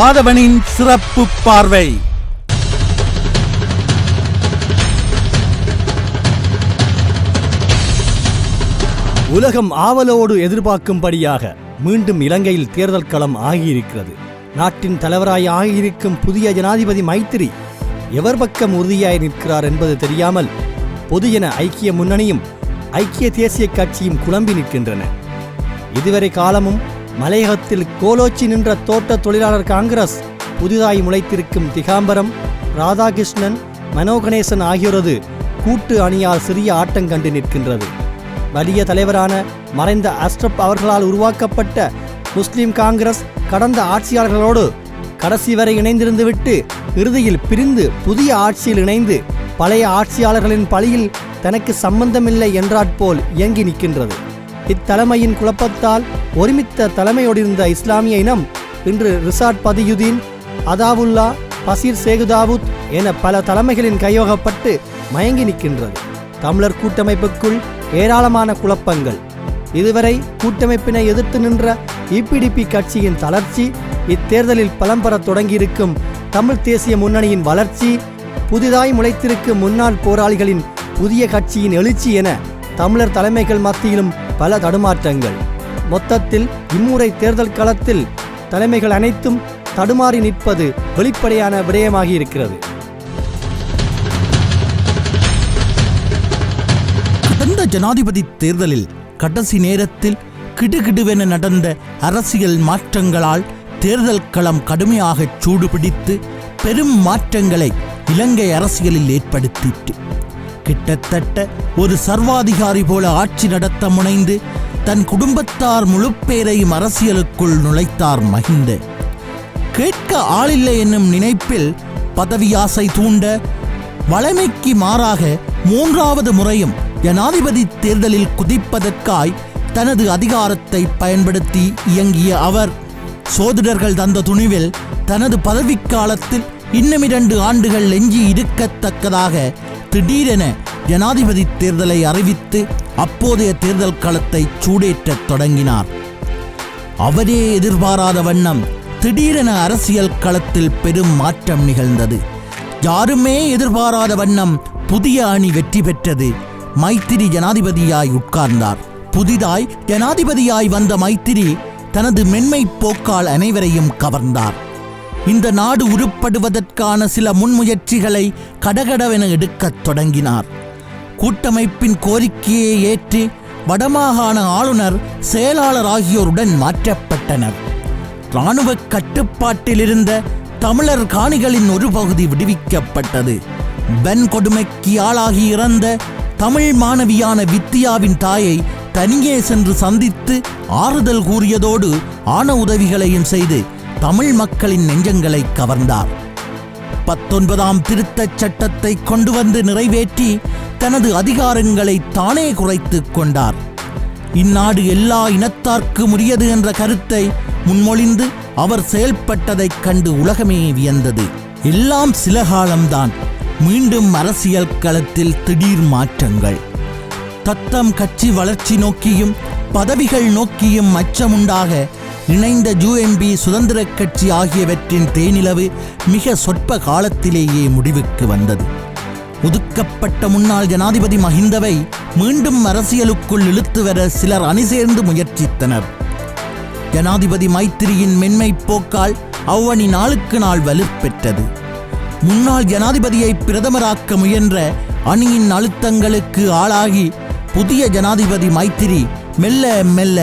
ஆதவனின் சிறப்பு பார்வை. உலகம் ஆவலோடு எதிர்பார்க்கும்படியாக மீண்டும் இலங்கையில் தேர்தல் களம் ஆகியிருக்கிறது. நாட்டின் தலைவராய் ஆகியிருக்கும் புதிய ஜனாதிபதி மைத்திரி எவர் பக்கம் உறுதியாய் நிற்கிறார் என்பது தெரியாமல் பொதுஜன ஐக்கிய முன்னணியும் ஐக்கிய தேசிய கட்சியும் குழம்பி நிற்கின்றன. இதுவரை காலமும் மலையகத்தில் கோலோச்சி நின்ற தோட்ட தொழிலாளர் காங்கிரஸ் புதிதாய் முளைத்திருக்கும் திகாம்பரம், ராதாகிருஷ்ணன், மனோகணேசன் ஆகியோரது கூட்டு அணியால் சிறிய ஆட்டம் கண்டு நிற்கின்றது. வலிய தலைவரான மறைந்த அஸ்ரப் அவர்களால் உருவாக்கப்பட்ட முஸ்லிம் காங்கிரஸ் கடந்த ஆட்சியாளர்களோடு கடைசி வரை இணைந்திருந்துவிட்டு இறுதியில் பிரிந்து புதிய ஆட்சியில் இணைந்து பழைய ஆட்சியாளர்களின் பழியில் தனக்கு சம்பந்தமில்லை என்றாற்போல் இயங்கி நிற்கின்றது. இத்தலைமையின் குழப்பத்தால் ஒருமித்த தலைமையோடிருந்த இஸ்லாமிய இனம் இன்று ரிசாட் பதியுதீன், அதாவுல்லா, பசீர் சேகுதாவுத் என பல தலைமைகளின் கையோகப்பட்டு மயங்கி நிற்கின்றது. தமிழர் கூட்டமைப்புக்குள் ஏராளமான குழப்பங்கள். இதுவரை கூட்டமைப்பினை எதிர்த்து நின்ற இபிடிபி கட்சியின் தளர்ச்சி, இத்தேர்தலில் பலம் பெறத் தொடங்கியிருக்கும் தமிழ் தேசிய முன்னணியின் வளர்ச்சி, புதிதாய் முளைத்திருக்கும் முன்னாள் போராளிகளின் புதிய கட்சியின் எழுச்சி என தமிழர் தலைமைகள் மத்தியிலும் பல தடுமாற்றங்கள். மொத்தத்தில் இம்முறை தேர்தல் களத்தில் தலைமைகள் அனைத்தும் தடுமாறி நிற்பது வெளிப்படையான விடயமாகி இருக்கிறது. கடந்த ஜனாதிபதி தேர்தலில் கடைசி நேரத்தில் கிடுகிடுவென நடந்த அரசியல் மாற்றங்களால் தேர்தல் களம் கடுமையாக சூடுபிடித்து பெரும் மாற்றங்களை இலங்கை அரசியலில் ஏற்படுத்திற்று. கிட்டத்தட்ட ஒரு சர்வாதிகாரி போல ஆட்சி நடத்த முனைந்து தன் குடும்பத்தார் முழு பேரையும் அரசியலுக்குள் நுழைத்தார் மஹிந்த. கேட்க ஆளில்லை என்னும் நினைப்பில் பதவி ஆசை தூண்ட வளமைக்கு மாறாக 3வது முறையும் ஜனாதிபதி தேர்தலில் குதிப்பதற்காய் தனது அதிகாரத்தை பயன்படுத்தி இயங்கிய அவர் சோதிடர்கள் தந்த துணிவில் தனது பதவிக்காலத்தில் இன்னும் 2 ஆண்டுகள் எஞ்சி இருக்கத்தக்கதாக திடீரென ஜனாதிபதி தேர்தலை அறிவித்து அப்போதைய தேர்தல் களத்தை சூடேற்றத் தொடங்கினார். அவரே எதிர்பாராத வண்ணம் திடீரென அரசியல் களத்தில் பெரும் மாற்றம் நிகழ்ந்தது. யாருமே எதிர்பாராத வண்ணம் புதிய அணி வெற்றி பெற்றது. மைத்திரி ஜனாதிபதியாய் உட்கார்ந்தார். புதிதாய் ஜனாதிபதியாய் வந்த மைத்திரி தனது மென்மை போக்கால் அனைவரையும் கவர்ந்தார். இந்த நாடு உருப்படுவதற்கான சில முன்முயற்சிகளை கடகடவென எடுக்கத் தொடங்கினார். கூட்டமைப்பின் கோரிக்கையை ஏற்று வடமாகாண ஆளுநர், செயலாளர் ஆகியோருடன் மாற்றப்பட்டனர். இராணுவ கட்டுப்பாட்டில் இருந்த தமிழர் காணிகளின் ஒரு பகுதி விடுவிக்கப்பட்டது. பெண் கொடுமைக்கு ஆளாகி இறந்த தமிழ் மாணவியான வித்தியாவின் தாயை தனியே சென்று சந்தித்து ஆறுதல் கூறியதோடு ஆன உதவிகளையும் செய்து தமிழ் மக்களின் நெஞ்சங்களை கவர்ந்தார். 19ஆம் திருத்தச் சட்டத்தை கொண்டு வந்து நிறைவேற்றி தனது அதிகாரங்களை தானே குறைத்து கொண்டார். இந்நாடு எல்லா இனத்தார்க்கும் உரியது என்ற கருத்தை முன்மொழிந்து அவர் செயல்பட்டதைக் கண்டு உலகமே வியந்தது. எல்லாம் சில காலம்தான். மீண்டும் அரசியல் களத்தில் திடீர் மாற்றங்கள். தத்தம் கட்சி வளர்ச்சி நோக்கியும் பதவிகள் நோக்கியும் அச்சமுண்டாக இணைந்த யூஎன்பி, சுதந்திர கட்சி ஆகியவற்றின் தேனிலவு மிக சொற்ப காலத்திலேயே முடிவுக்கு வந்தது. ஒதுக்கப்பட்ட முன்னாள் ஜனாதிபதி மஹிந்தவை மீண்டும் அரசியலுக்குள் இழுத்து வர சிலர் அணிசேர்ந்து முயற்சித்தனர். ஜனாதிபதி மைத்திரியின் மென்மை போக்கால் அவ்வணி நாளுக்கு நாள் வலுப்பெற்றது. முன்னாள் ஜனாதிபதியை பிரதமராக்க முயன்ற அணியின் அழுத்தங்களுக்கு ஆளாகி புதிய ஜனாதிபதி மைத்திரி மெல்ல மெல்ல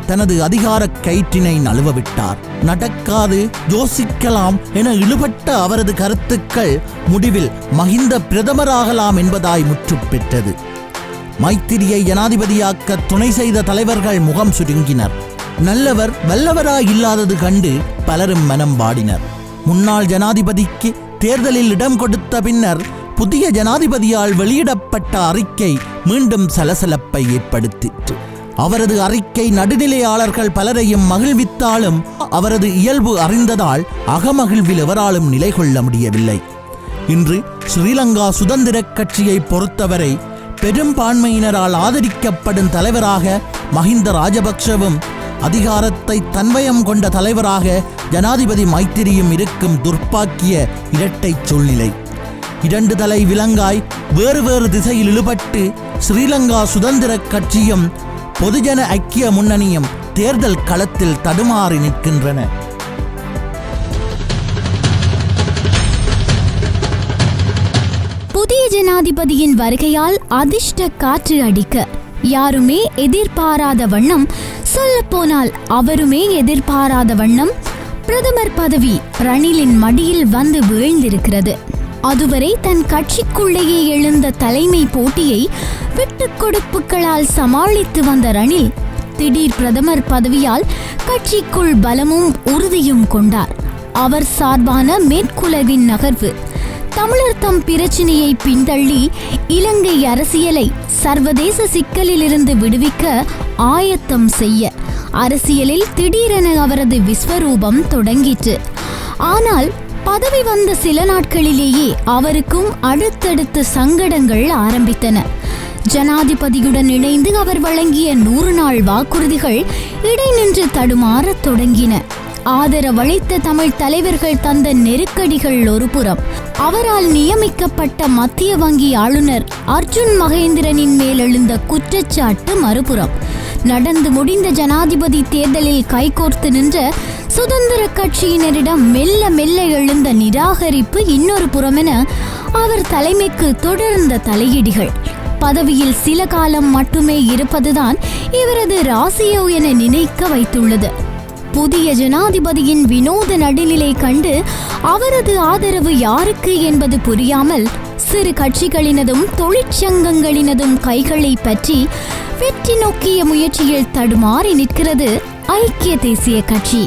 தனது அதிகார கயிற்றினை நழுவவிட்டார். நடக்காது, யோசிக்கலாம் என இழுபட்ட அவரது கருத்துக்கள் முடிவில் மஹிந்த பிரதமராகலாம் என்பதாய் முற்று பெற்றது. மைத்திரியை ஜனாதிபதியாக்க துணை செய்த தலைவர்கள் முகம் சுருங்கினர். நல்லவர் வல்லவராய் இல்லாதது கண்டு பலரும் மனம் வாடினர். முன்னாள் ஜனாதிபதிக்கு தேர்தலில் இடம் கொடுத்த பின்னர் புதிய ஜனாதிபதியால் வெளியிடப்பட்ட அறிக்கை மீண்டும் சலசலப்பை ஏற்படுத்திற்று. அவரது அறிக்கை நடுநிலையாளர்கள் பலரையும் மகிழ்வித்தாலும் அவரது இயல்பு அறிந்ததால் அகமகிழ்வில் எவராலும் நிலை கொள்ள முடியவில்லை. இன்று ஸ்ரீலங்கா சுதந்திர கட்சியை பொறுத்தவரை பெரும்பான்மையினரால் ஆதரிக்கப்படும் தலைவராக மஹிந்த ராஜபக்ஷவும் அதிகாரத்தை தன்வயம் கொண்ட தலைவராக ஜனாதிபதி மைத்திரியும் இருக்கும் துர்ப்பாக்கிய இரட்டை சூழ்நிலை. இரண்டு தலை விலங்காய் வேறு வேறு திசையில் இழுபட்டு ஸ்ரீலங்கா சுதந்திர கட்சியும் பொதுஜன ஐக்கிய முன்னணியும் தேர்தல் களத்தில் தடுமாறி நிற்கின்றன. புதிய ஜனாதிபதியின் வருகையால் அதிர்ஷ்ட காற்று அடிக்க யாருமே எதிர்பாராத வண்ணம், சொல்லப்போனால் அவருமே எதிர்பாராத வண்ணம் பிரதமர் பதவி ரணிலின் மடியில் வந்து வீழ்ந்திருக்கிறது. அதுவரை தன் கட்சிக்குள்ளேயே எழுந்த தலைமை போட்டியை விட்டுக் கொடுப்புகளால் சமாளித்து வந்த ரணில் திடீர் பிரதமர் பதவியால் கட்சிக்குள் பலமும் உறுதியும் கொண்டார். அவர் சார்பான மேற்குலகின் நகர்வு தமிழர் தம் பிரச்சினையை பின்தள்ளி இலங்கை அரசியலை சர்வதேச சிக்கலிலிருந்து விடுவிக்க ஆயத்தம் செய்ய அரசியலில் திடீரென அவரது விஸ்வரூபம் தொடங்கிற்று. ஆனால் பதவி வந்த சில நாட்களிலேயே அவருக்கும் அடுத்தடுத்து சங்கடங்கள் ஆரம்பித்தன. ஜனாதிபதியுடன் இணைந்து அவர் வழங்கிய 100 நாள் வாக்குறுதிகள் இடைநின்று தடுமாறத் தொடங்கின. ஆதரவளித்த தமிழ் தலைவர்கள் தந்த நெருக்கடிகள் ஒருபுறம், அவரால் நியமிக்கப்பட்ட மத்திய வங்கி ஆளுநர் அர்ஜுன் மகேந்திரனின் மேல் எழுந்த குற்றச்சாட்டு மறுபுறம், நடந்து முடிந்த ஜனாதிபதி தேர்தலில் கைகோர்த்து நின்ற சுதந்திர கட்சியினரிடம் மெல்ல மெல்ல எழுந்த நிராகரிப்பு இன்னொரு புறமென அவர் தலைமைக்கு தொடர்ந்த தலையீடுகள், பதவியில் சில காலம் மட்டுமே இருப்பதுதான் இவரது ராசியோ என நினைக்க வைத்துள்ளது. புதிய ஜனாதிபதியின் வினோத நடுநிலை கண்டு அவரது ஆதரவு யாருக்கு என்பது புரியாமல் சிறு கட்சிகளினதும் தொழிற்சங்கங்களினதும் கைகளை பற்றி வெற்றி நோக்கிய முயற்சியில் தடுமாறி நிற்கிறது ஐக்கிய தேசிய கட்சி.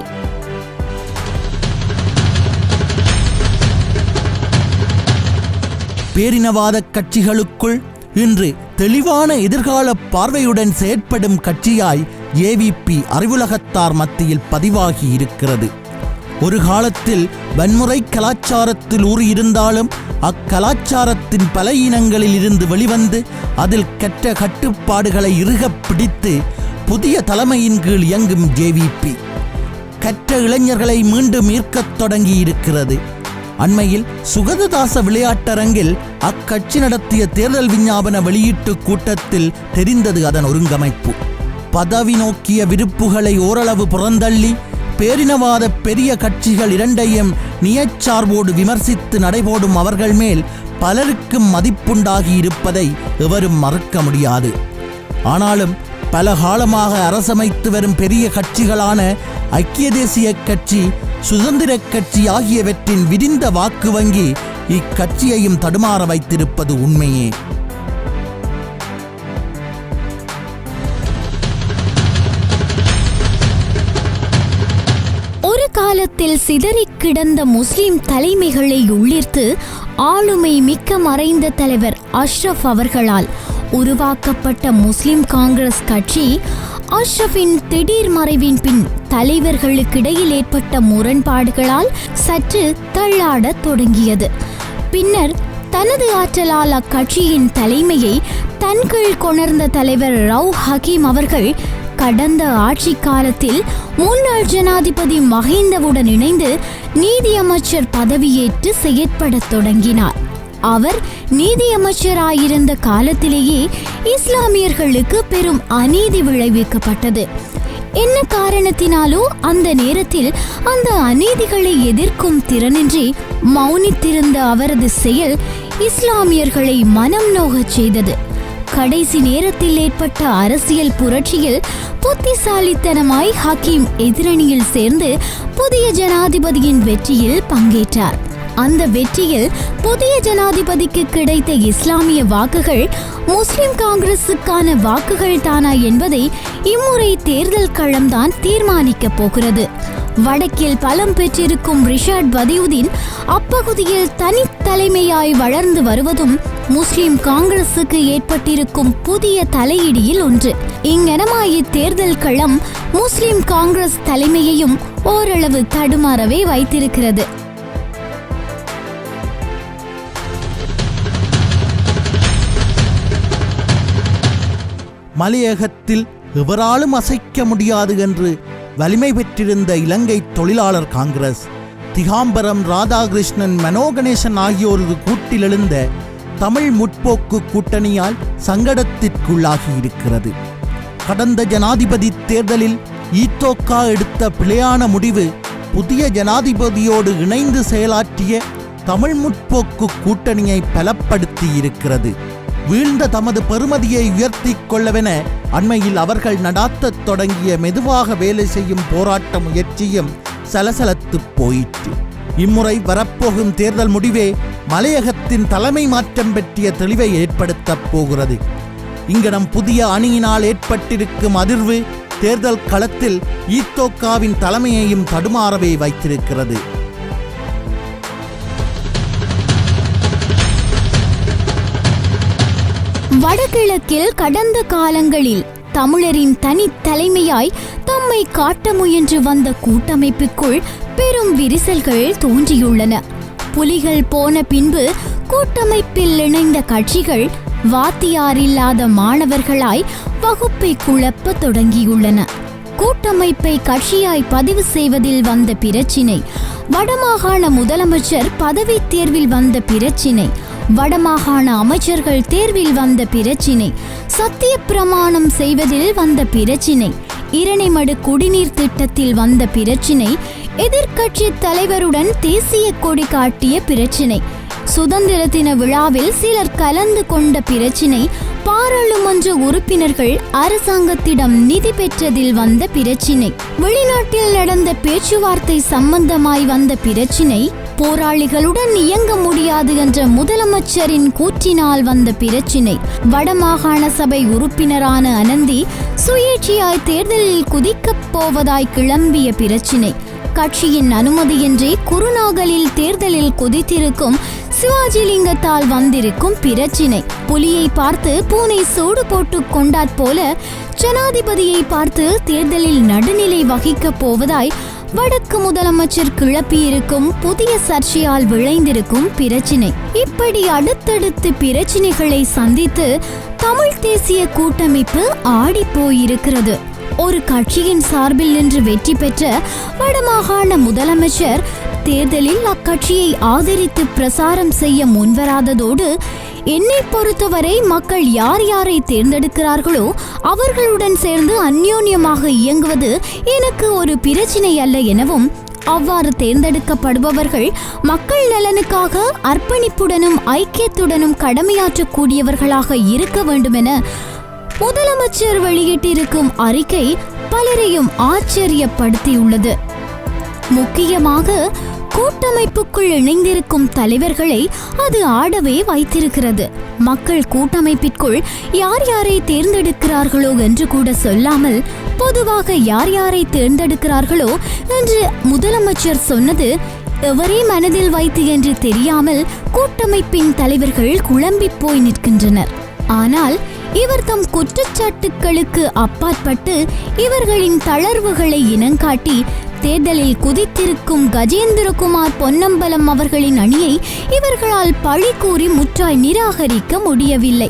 பேரினவாத கட்சிகளுக்குள் இன்று தெளிவான எதிர்கால பார்வையுடன் செயற்படும் கட்சியாய் ஏவிபி அறிவுலகத்தார் மத்தியில் பதிவாகி இருக்கிறது. ஒரு காலத்தில் வன்முறை கலாச்சாரத்தில் ஊறியிருந்தாலும் அக்கலாச்சாரத்தின் பல இனங்களில் இருந்து வெளிவந்து அதில் கற்ற கட்டுப்பாடுகளை இறுகப் பிடித்து புதிய தலைமையின் கீழ் இயங்கும் ஜேவிபி கற்ற இளைஞர்களை மீண்டும் ஈர்க்கத் தொடங்கி இருக்கிறது. அண்மையில் சுகததாச விளையாட்டரங்கில் அக்கட்சி நடத்திய தேர்தல் விஞ்ஞாபன வெளியீட்டு கூட்டத்தில் தெரிந்தது அதன் ஒருங்கமைப்பு. பதவி நோக்கிய விருப்புகளை ஓரளவு புறந்தள்ளி பேரினவாத பெரிய கட்சிகள் இரண்டையும் நியச்சார்போடு விமர்சித்து நடைபோடும் அவர்கள் மேல் பலருக்கும் மதிப்புண்டாகி இருப்பதை எவரும் மறுக்க முடியாது. ஆனாலும் பல காலமாக அரசமைத்து வரும் பெரிய கட்சிகளான ஐக்கிய தேசிய கட்சி, சுதந்திர கட்சி ஆகியவற்றின் விரிந்த வாக்கு வங்கி இக்கட்சியையும் தடுமாற வைத்திருப்பது உண்மையே. ஒரு காலத்தில் சிதறிக் கிடந்த முஸ்லிம் தலைமைகளை உள்ளிர்த்து ஆளுமை மிக்க மறைந்த தலைவர் அஷ்ரஃப் அவர்களால் உருவாக்கப்பட்ட முஸ்லிம் காங்கிரஸ் கட்சி அஷ்ரஃபின் திடீர் மறைவின் பின் தலைவர்களுக்கிடையில் ஏற்பட்ட முரண்பாடுகளால் சற்று தள்ளாடத் தொடங்கியது. பின்னர் தனது ஆற்றலால் அக்கட்சியின் தலைமையை தன்கீழ் கொணர்ந்த தலைவர் ரவூப் ஹக்கீம் அவர்கள் கடந்த ஆட்சி காலத்தில் முன்னாள் ஜனாதிபதி மஹிந்தவுடன் இணைந்து நீதியமைச்சர் பதவியேற்று செயற்படத் தொடங்கினார். அவர் நீதியமைச்சராயிருந்த காலத்திலேயே இஸ்லாமியர்களுக்கு பெரும் அநீதி விளைவிக்கப்பட்டது. என்ன காரணத்தினாலோ அந்த நேரத்தில் அந்த அநீதிகளை எதிர்க்கும் திறனின்றி மௌனித்திருந்த அவரது செயல் இஸ்லாமியர்களை மனம் நோகச் செய்தது. கடைசி நேரத்தில் ஏற்பட்ட அரசியல் புரட்சியில் புத்திசாலித்தனமாய் ஹக்கீம் எதிரணியில் சேர்ந்து புதிய ஜனாதிபதியின் வெற்றியில் பங்கேற்றார். அந்த வெற்றியில் புதிய ஜனாதிபதிக்கு கிடைத்த இஸ்லாமிய வாக்குகள் முஸ்லிம் காங்கிரசுக்கான வாக்குகள் தானா என்பதை இம்முறை தேர்தல் களம்தான் தீர்மானிக்கப் போகிறது. வடக்கில் பலம் பெற்றிருக்கும் ரிஷாட் பதியுதீன் அப்பகுதியில் தனித்தலைமையாய் வளர்ந்து வருவதும் முஸ்லிம் காங்கிரசுக்கு ஏற்பட்டிருக்கும் புதிய தலையிடியில் ஒன்று. இங்கனமாய் தேர்தல் களம் முஸ்லிம் காங்கிரஸ் தலைமையையும் ஓரளவு தடுமாறவே வைத்திருக்கிறது. மலையகத்தில் எவராலும் அசைக்க முடியாது என்று வலிமை பெற்றிருந்த இலங்கை தொழிலாளர் காங்கிரஸ் திகாம்பரம் ராதாகிருஷ்ணன் மனோகணேசன் ஆகியோரது கூட்டில் எழுந்த தமிழ் முற்போக்கு கூட்டணியால் சங்கடத்திற்குள்ளாகி இருக்கிறது. கடந்த ஜனாதிபதி தேர்தலில் ஈத்தோக்கா எடுத்த பிழையான முடிவு புதிய ஜனாதிபதியோடு இணைந்து செயலாற்றிய தமிழ் முற்போக்கு கூட்டணியை பலப்படுத்தி இருக்கிறது. வீழ்ந்த தமது பெறுமதியை உயர்த்தி கொள்ளவென அண்மையில் அவர்கள் நடாத்தத் தொடங்கிய மெதுவாக வேலை செய்யும் போராட்ட முயற்சியும் சலசலத்து போயிற்று. இம்முறை வரப்போகும் தேர்தல் முடிவே மலையகத்தின் தலைமை மாற்றம் பற்றிய தெளிவை ஏற்படுத்தப் போகிறது. இங்கனம் புதிய அணியினால் ஏற்பட்டிருக்கும் அதிர்வு தேர்தல் களத்தில் ஈத்தோக்காவின் தலைமையையும் தடுமாறவே வைத்திருக்கிறது. வடகிழக்கில் கடந்த காலங்களில் தமிழரின் தனித்தலைமையாய் தம்மை காட்ட முயன்று வந்த கூட்டமைப்புக்குள் பெரும் விரிசல்கள் தோன்றியுள்ளன. புலிகள் போன பின்பு கூட்டமைப்பில் இணைந்த கட்சிகள் வாத்தியாரில்லாத மாணவர்களாய் வகுப்பை குழப்ப தொடங்கியுள்ளன. கூட்டமைப்பை கட்சியாய் பதிவு செய்வதில் வந்த பிரச்சினை, வடமாகாண முதலமைச்சர் பதவி தேர்வில் வந்த பிரச்சினை, வடமாகாண அமைச்சர்கள் தேர்வில் வந்த பிரச்சினை, சத்திய பிரமாணம் செய்வதில் வந்த பிரச்சினை, இரணைமடு குடிநீர் திட்டத்தில் வந்த பிரச்சினை, எதிர்க்கட்சி தலைவருடன் தேசிய கொடி காட்டிய பிரச்சினை, சுதந்திர தின விழாவில் சிலர் கலந்து கொண்ட பிரச்சினை, பாராளுமன்ற உறுப்பினர்கள் அரசாங்கத்திடம் நிதி பெற்றதில் வந்த பிரச்சினை, வெளிநாட்டில் நடந்த பேச்சுவார்த்தை சம்பந்தமாய் வந்த பிரச்சினை, போராளிகளுடன் இயங்க முடியாது என்ற முதலமைச்சரின் கூற்றினால் வந்த பிரச்சினை, வடமாகாண சபை உறுப்பினரான அனந்தி சுயேட்சையாய் தேர்தலில் குதிக்கப் போவதாய் கிளம்பிய பிரச்சினை, கட்சியின் அனுமதியின்றி குருநாகலில் தேர்தலில் குதித்திருக்கும் சிவாஜிலிங்கத்தால் வந்திருக்கும் பிரச்சினை, புலியை பார்த்து பூனை சூடு போட்டு கொண்டாற் போல ஜனாதிபதியை பார்த்து தேர்தலில் நடுநிலை வகிக்கப் போவதாய் வடக்கு முதலமைச்சர் கிளப்பியிருக்கும் புதிய சர்ச்சையால் விளைந்திருக்கும் பிரச்சினை. இப்படி அடுத்தடுத்து பிரச்சினைகளை சந்தித்து தமிழ் தேசிய கூட்டமைப்பு ஆடி போயிருக்கிறது. ஒரு கட்சியின் சார்பில் நின்று வெற்றி பெற்ற வடமாகாண முதலமைச்சர் தேர்தலில் அக்கட்சியை ஆதரித்து பிரசாரம் செய்ய முன்வராததோடு, என்னை பொறுத்தவரை மக்கள் யார் யாரை தேர்ந்தெடுக்கிறார்களோ அவர்களுடன் சேர்ந்து அந்யோன்யமாக இயங்குவது எனக்கு ஒரு பிரச்சினை அல்ல எனவும், அவ்வாறு தேர்ந்தெடுக்கப்படுபவர்கள் மக்கள் நலனுக்காக அர்ப்பணிப்புடனும் ஐக்கியத்துடனும் கடமையாற்றக்கூடியவர்களாக இருக்க வேண்டுமென முதலமைச்சர் வெளியிட்டிருக்கும் அறிக்கை பலரையும் ஆச்சரியப்படுத்தியுள்ளது. முக்கியமாக கூட்டமைப்புக்குள் இணைந்திருக்கும் தலைவர்களை அது ஆடவே வைத்திருக்கிறது. மக்கள் கூட்டமைப்பிற்குள் யார் யாரை தேர்ந்தெடுக்கிறார்களோ என்று கூட சொல்லாமல் பொதுவாக யார் யாரை தேர்ந்தெடுக்கிறார்களோ என்று முதலமைச்சர் சொன்னது எவரே மனதில் வைத்து என்று தெரியாமல் கூட்டமைப்பின் தலைவர்கள் குழம்பி போய் நிற்கின்றனர். ஆனால் இவர் தம் குற்றச்சாட்டுக்களுக்கு அப்பாற்பட்டு இவர்களின் தளர்வுகளை இனங்காட்டி தேர்தலில் குதித்திருக்கும் கஜேந்திரகுமார் பொன்னம்பலம் அவர்களின் அணியை இவர்களால் பழி கூறி முற்றாய் நிராகரிக்க முடியவில்லை.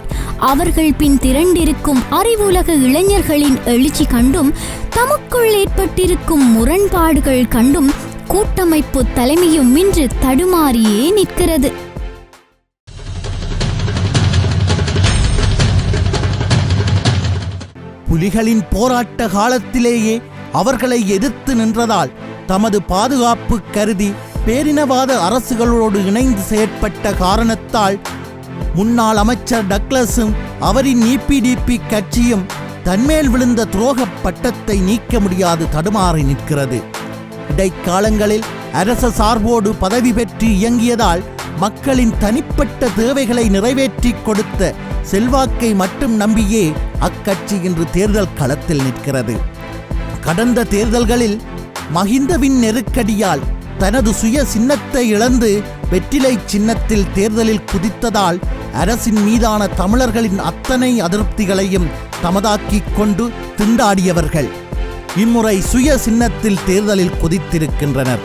அவர்கள் பின் திரண்டிருக்கும் அறிவுலக இளைஞர்களின் எழுச்சி கண்டும் தமக்குள் ஏற்பட்டிருக்கும் முரண்பாடுகள் கண்டும் கூட்டமைப்பு தலைமையும் இன்று தடுமாறியே நிற்கிறது. புலிகளின் போராட்ட காலத்திலேயே அவர்களை எதிர்த்து நின்றதால் தமது பாதுகாப்பு கருதி பேரினவாத அரசுகளோடு இணைந்து செயற்பட்ட காரணத்தால் முன்னாள் அமைச்சர் டக்ளஸும் அவரின் EPDP கட்சியும் தன்மேல் விழுந்த துரோக பட்டத்தை நீக்க முடியாது தடுமாறி நிற்கிறது. இடைக்காலங்களில் அரச சார்போடு பதவி பெற்று இயங்கியதால் மக்களின் தனிப்பட்ட தேவைகளை நிறைவேற்றி கொடுத்த செல்வாக்கை மட்டும் நம்பியே அக்கட்சி இன்று தேர்தல் களத்தில் நிற்கிறது. கடந்த தேர்தல்களில் மஹிந்தவின் நெருக்கடியால் தனது சுய சின்னத்தை இழந்து வெற்றிலை சின்னத்தில் தேர்தலில் குதித்ததால் அரசின் மீதான தமிழர்களின் அத்தனை அதிருப்திகளையும் தமதாக்கிக் கொண்டு திண்டாடியவர்கள் இம்முறை சுய சின்னத்தில் தேர்தலில் குதித்திருக்கின்றனர்.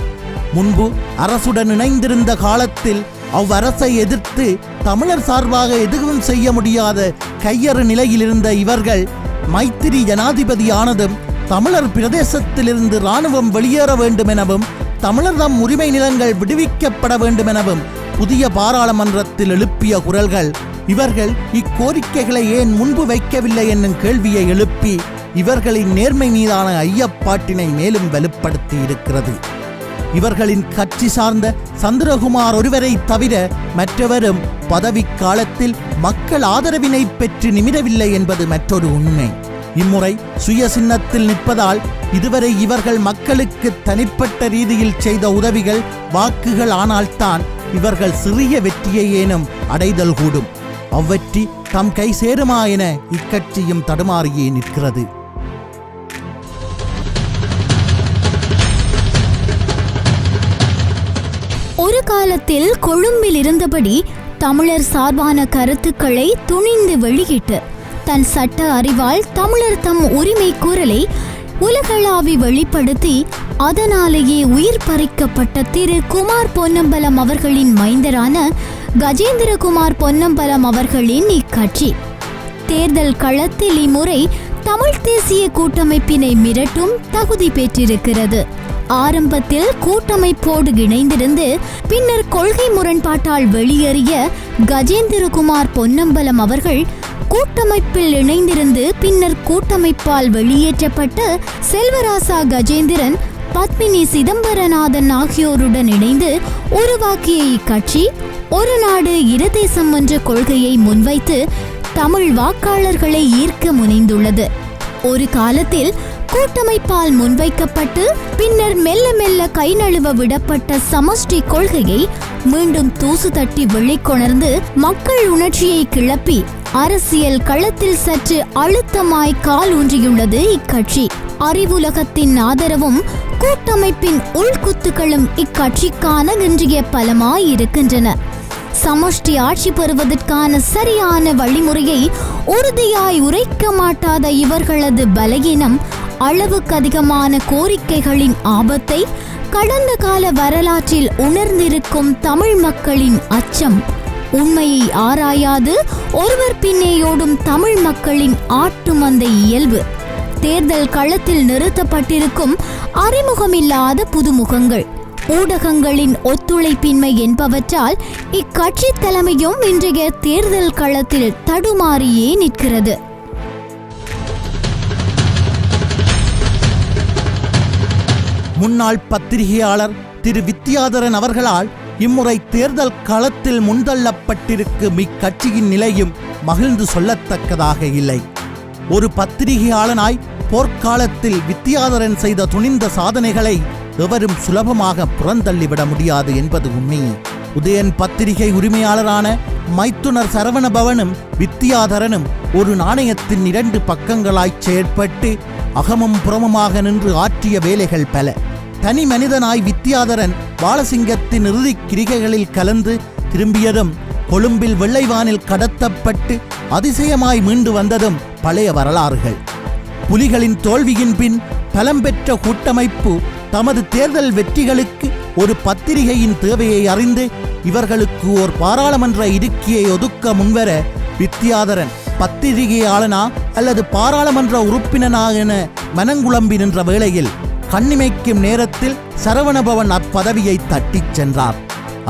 முன்பு அரசுடன் இணைந்திருந்த காலத்தில் அவ்வரசை எதிர்த்து தமிழர் சார்பாக எதுவும் செய்ய முடியாத கையறு நிலையில் இருந்த இவர்கள் மைத்திரி ஜனாதிபதியானதும் தமிழர் பிரதேசத்திலிருந்து இராணுவம் வெளியேற வேண்டுமெனவும் தமிழர் தம் உரிமை நிலங்கள் விடுவிக்கப்பட வேண்டுமெனவும் புதிய பாராளுமன்றத்தில் எழுப்பிய குரல்கள் இவர்கள் இக்கோரிக்கைகளை ஏன் முன்பு வைக்கவில்லை என்னும் கேள்வியை எழுப்பி இவர்களின் நேர்மை மீதான ஐயப்பாட்டினை மேலும் வலுப்படுத்தி இருக்கிறது. இவர்களின் கட்சி சார்ந்த சந்திரகுமார் ஒருவரை தவிர மற்றவரும் பதவி காலத்தில் மக்கள் ஆதரவினை பெற்று நிமிரவில்லை என்பது மற்றொரு உண்மை. இம்முறை சுய சின்னத்தில் நிற்பதால் இதுவரை இவர்கள் மக்களுக்கு தனிப்பட்ட ரீதியில் செய்த உதவிகள் வாக்குகள் ஆனால்தான் இவர்கள் சிறிய வெற்றியை ஏனும் அடைதல் கூடும். அவ்வற்றி தம் கை சேருமா என இக்கட்சியும் தடுமாறியே நிற்கிறது. ஒரு காலத்தில் கொழும்பில் இருந்தபடி தமிழர் சார்பான கருத்துக்களை துணிந்து வெளியிட்டு தன் சட்ட அறிவால் தமிழர் தம் உரிமை குரலை உலகளாவி வெளிப்படுத்தி அதனாலேயே உயிர் பறிக்கப்பட்ட திரு குமார் பொன்னம்பலம் அவர்களின் மைந்தரான கஜேந்திரகுமார் பொன்னம்பலம் அவர்களின் இக்கட்சி தேர்தல் களத்தில் இம்முறை தமிழ் தேசிய கூட்டமைப்பினை மிரட்டும் தகுதி பெற்றிருக்கிறது. ஆரம்பத்தில் கூட்டமைப்போடு இணைந்திருந்து பின்னர் கொள்கை முரண்பாட்டால் வெளியேறிய கஜேந்திரகுமார் பொன்னம்பலம் அவர்கள் கூட்டமைப்பில் இணைந்திருந்து பின்னர் கூட்டமைப்பால் வெளியேற்றப்பட்ட செல்வராசா கஜேந்திரன், பத்மினி சிதம்பரநாதன் ஆகியோருடன் இணைந்து உருவாக்கிய இக்கட்சி ஒரு நாடு இரு தேசம் என்ற கொள்கையை முன்வைத்து தமிழ் வாக்காளர்களை ஈர்க்க முனைந்துள்ளது. ஒரு காலத்தில் கூட்டமைப்பால் முன்வைக்கப்பட்டு பின்னர் மெல்ல மெல்ல கை நழுவ விடப்பட்ட சமஷ்டி கொள்கையை மீண்டும் தூசு தட்டி வெளிக்கொணர்ந்து மக்கள் உணர்ச்சியை கிளப்பி அரசியல் களத்தில் சற்று அழுத்தமாய் கால் ஊன்றியுள்ளது இக்கட்சி. அறிவுலகத்தின் ஆதரவும் கூட்டமைப்பின் உள்குத்துக்களும் இக்கட்சிக்கான இன்றைய பலமாய் இருக்கின்றன. சமஷ்டி ஆட்சி பெறுவதற்கான சரியான வழிமுறையை உறுதியாய் உரைக்க மாட்டாத இவர்களது பலகீனம் அளவுக்கு அதிகமான கோரிக்கைகளின் ஆபத்தை கடந்த கால வரலாற்றில் உணர்ந்திருக்கும் தமிழ் மக்களின் அச்சம், உண்மையை ஆராயாது ஒருவர் பின்னேயோடும் தமிழ் மக்களின் ஆட்டுமந்த இயல்பு, தேர்தல் களத்தில் நிறுத்தப்பட்டிருக்கும் அறிமுகமில்லாத புதுமுகங்கள், ஊடகங்களின் ஒத்துழைப்பின்மை என்பவற்றால் இக்கட்சி தலைமையும் இன்றைய தேர்தல் களத்தில் தடுமாறியே நிற்கிறது. முன்னாள் பத்திரிகையாளர் திரு வித்தியாதரன் அவர்களால் இம்முறை தேர்தல் களத்தில் முன்தள்ளப்பட்டிருக்கும் இக்கட்சியின் நிலையும் மகிழ்ந்து சொல்லத்தக்கதாக இல்லை. ஒரு பத்திரிகையாளனாய் போர்க்காலத்தில் வித்தியாதரன் செய்த துணிந்த சாதனைகளை எவரும் சுலபமாக புறந்தள்ளிவிட முடியாது என்பது உண்மையே. உதயன் பத்திரிகை உரிமையாளரான மைத்துனர் சரவணபவனும் வித்தியாதரனும் ஒரு நாணயத்தின் இரண்டு பக்கங்களாய் செயற்பட்டு அகமும் புறமுமாக நின்று ஆற்றிய வேலைகள் பல. தனி மனிதனாய் வித்தியாதரன் பாலசிங்கத்தின் இறுதிக் கிரிகைகளில் கலந்து திரும்பியதும் கொழும்பில் வெள்ளைவானில் கடத்தப்பட்டு அதிசயமாய் மீண்டு வந்ததும் பழைய வரலாறுகள். புலிகளின் தோல்வியின் பின் பலம் பெற்ற கூட்டமைப்பு தமது தேர்தல் வெற்றிகளுக்கு ஒரு பத்திரிகையின் தேவையை அறிந்து இவர்களுக்கு ஓர் பாராளுமன்ற இருக்கையை ஒதுக்க முன்வர வித்தியாதரன் பத்திரிகையாளனா அல்லது பாராளுமன்ற உறுப்பினனா என மனங்குழம்பி நின்ற வேளையில் கண்ணிமைக்கும் நேரத்தில் சரவணபவன் அப்பதவியை தட்டிச் சென்றார்.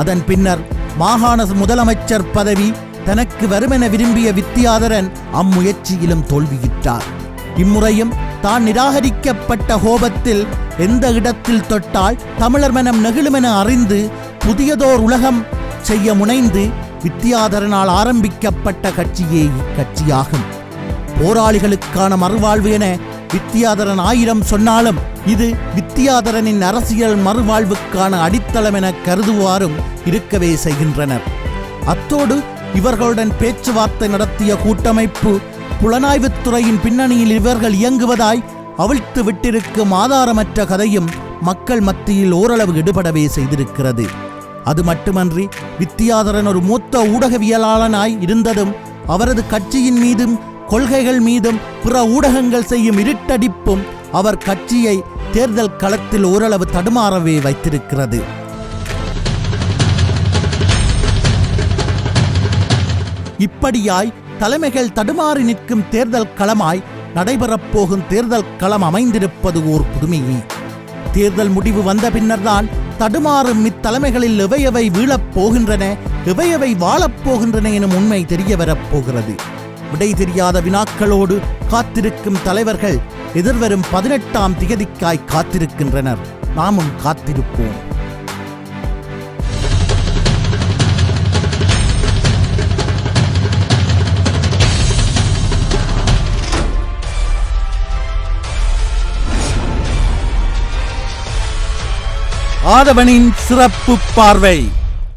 அதன் பின்னர் மாகாண முதலமைச்சர் பதவி தனக்கு வருமென விரும்பிய வித்தியாதரன் அம்முயற்சியிலும் தோல்வியுற்றார். இம்முறையும் தான் நிராகரிக்கப்பட்ட கோபத்தில் எந்த இடத்தில் தொட்டால் தமிழர் மனம் நெகிழுமென அறிந்து புதியதோர் உலகம் செய்ய முனைந்து வித்தியாதரனால் ஆரம்பிக்கப்பட்ட கட்சியே இக்கட்சியாகும். போராளிகளுக்கான மறுவாழ்வு என வித்தியாதரன் 1000 சொன்னாலும் இது வித்தியாதரனின் அரசியல் மறுவாழ்வுக்கான அடித்தளம் என கருதுவாரும் இருக்கவே செய்கின்றனர். அத்தோடு இவர்களுடன் பேச்சுவார்த்தை நடத்திய கூட்டமைப்பு புலனாய்வுத்துறையின் பின்னணியில் இவர்கள் இயங்குவதாய் அவிழ்த்து விட்டிருக்கும் ஆதாரமற்ற கதையும் மக்கள் மத்தியில் ஓரளவு எடுபடவே செய்திருக்கிறது. அது மட்டுமன்றி வித்தியாதரன் ஒரு மூத்த ஊடகவியலாளனாய் இருந்ததும் அவரது கட்சியின் மீதும் கொள்கைகள் மீதும் பிற ஊடகங்கள் செய்யும் இருட்டடிப்பும் அவர் கட்சியை தேர்தல் களத்தில் ஓரளவு தடுமாறவே வைத்திருக்கிறது. இப்படியாய் தலைமைகள் தடுமாறி நிற்கும் தேர்தல் களமாய் நடைபெறப் போகும் தேர்தல் களம் அமைந்திருப்பது ஓர் புதுமையே. தேர்தல் முடிவு வந்த பின்னர்தான் தடுமாறும் இத்தலைமைகளில் எவையவை வீழப் போகின்றன, எவையவை வாழப் போகின்றன எனும் உண்மை தெரிய வரப்போகிறது. விடை தெரியாத வினாக்களோடு காத்திருக்கும் தலைவர்கள் எதிர்வரும் 18ஆம் திகதிக்காய் காத்திருக்கின்றனர். நாமும் காத்திருப்போம். ஆதவனின் சிறப்பு பார்வை.